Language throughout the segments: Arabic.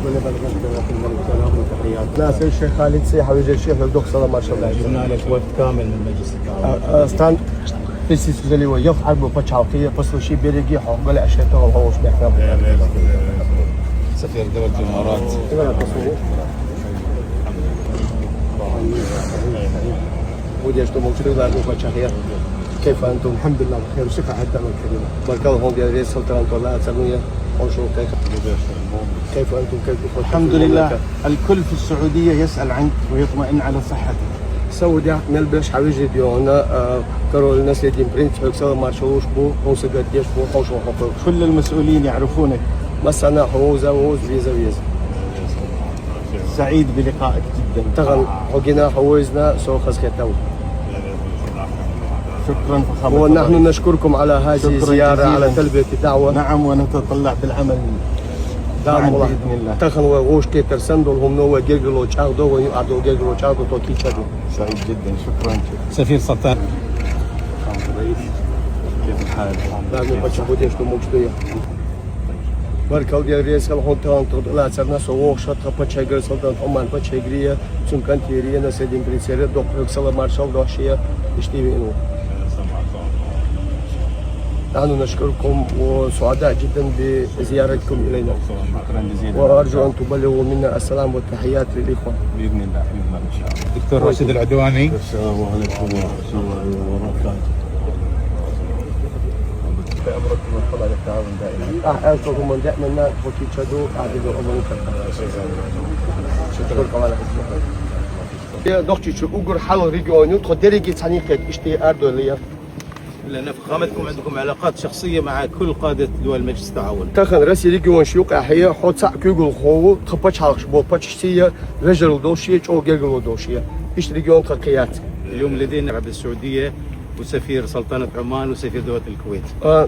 واللي بلغت السلام والتحيات. ناس الشيخ خالد سيحة ويجي الشيخ الدكتور صلى ما شاء الله. جبنا لك وفد كامل من مجلس الدعوة. استان بس يسجلي ويف حرب بتشعوقية فصل شيء بيرجي حق ولا أشياء تغل هوش بيحكم. سفير دولة الإمارات. وديش تموت لا بتشعوقية. كيف أنتم؟ الحمد لله بخير وشكرا على الدعوة الكريمة. بارك الله هون ديال رئيس سلطنة الله سلمية. كيف أنتم كيف الحمد لله الكل في السعودية يسأل عنك ويطمئن على صحتك. سعودي نلبش حويجي ديونا كرو الناس اللي برنت حكسر مارشوش بو موسيقى ديش بو خوش وخفر. كل المسؤولين يعرفونك. مسنا حوزة ووز فيزا فيزا. سعيد بلقائك جدا. تغن حقنا حوزنا سو خسكتاو. شكرا فخامة. ونحن نشكركم على هذه الزيارة على تلبية الدعوة. نعم ونتطلع بالعمل دام الله بإذن الله. تخن وغوش كتر سندل هم نو جيرجلو تشاردو ويقعدوا جيرجلو تشاردو توكي تشاردو. سعيد جدا شكرا. سفير سلطان. كيف الحال؟ لازم بتشوفوا ديش تموجدية. بركة ديال رئيس الحكومة تانتو لا تسمع سووش شط بتشجر سلطان عمان بتشجرية ثم كانت يرينا نسيدين بريسيرة دوك يكسر مارشال دوشية يشتري إنه. نحن نشكركم وسعداء جدا بزيارتكم إلينا. شكرا جزيلا. وأرجو أن تبلغوا منا السلام والتحيات للإخوة. بإذن الله بإذن الله إن شاء الله. دكتور راشد العدواني. السلام عليكم ورحمة الله وبركاته. بأمركم والطلب التعاون دائما. أعزكم من دائما وكي تشدوا أعزكم أمركم. شكرا على حسنكم. دكتور شو أقول حال ريجوني تقدري تانيك إشتي أردولية. لأن فخامتكم عندكم علاقات شخصية مع كل قادة دول مجلس التعاون. تخن راسي ريجون شيوق أحياء حوت ساق كيقول خو تخبش حالش بو بتشتية رجل دوشية أو جيجل دوشية. إيش ريجون تقيات. اليوم لدينا العربية السعودية وسفير سلطنة عمان وسفير دولة الكويت.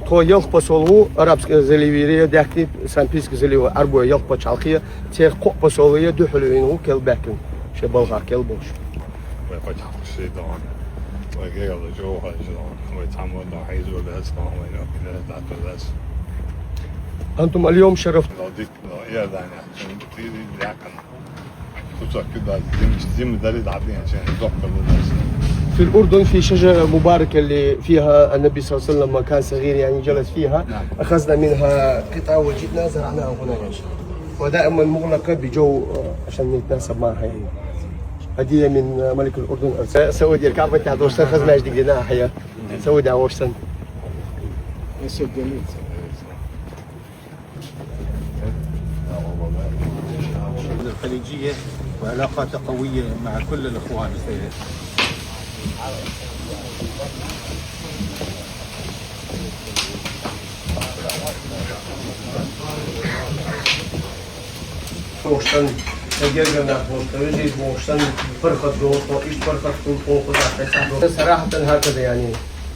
تو يلخ بسولو عربسك زليفيريا داكتي سامبيسك زليو عربو يلخ بتشالخية تيخ قو بسولية دو حلوينو كيل باكن شبالها كيل بوش. ويفتح الشيطان ويقيل جوها شلون ويتحمل حيزو بهسنا وينوكل تعترس. أنتم اليوم شرفت. لو ديك يا داني عشان تيجي يعقل. خصوصا كده زي دليل عادي عشان يدق بالناس. في الأردن في شجرة مباركة اللي فيها النبي صلى الله عليه وسلم لما كان صغير يعني جلس فيها. نعم. أخذنا منها قطعة وجدنا زرعناها هنا ودائما مغلقة بجو عشان نتناسب معها يعني. هدية من ملك الأردن. سعودي الكعبة تاع وشتن خزنا جديد لنا أحياء. سعودي وشتن. الخليجية وعلاقات قوية مع كل الإخوان. وشتن تجربنا وتجرب وشتن فرقة دوت إيش فرقة كل صراحة هكذا يعني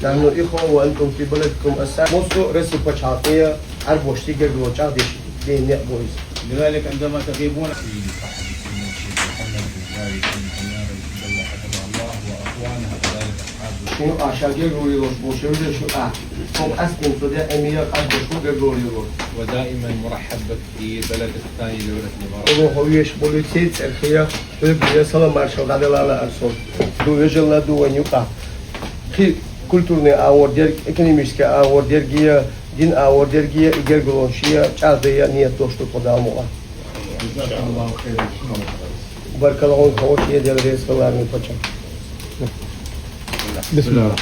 نحن إخوة وأنتم في بلدكم السابق مصر رسم بشعطية عرب واشتيجر وشعدي دين نقبوز. لذلك عندما تغيبون شنو عشاجر روليروس بوشرد شو فوق أسكن صدق أمير قد بشوجر روليروس. ودائما مرحب بك في بلد الثاني دولة الإمارات. وهو هويش بوليتيت الخيا تلبي سلام مارشال على لا أرسل دو يجلا دو ونيوكا خي كلتورني أور دير إكونوميسكا أور دير جيا دين أور دير جيا إجر غلونشيا شاذية نية دوشتو قدامه. جزاكم الله خير. بارك الله فيك. هو شيء ديال رئيس الله من فتح. بسم الله.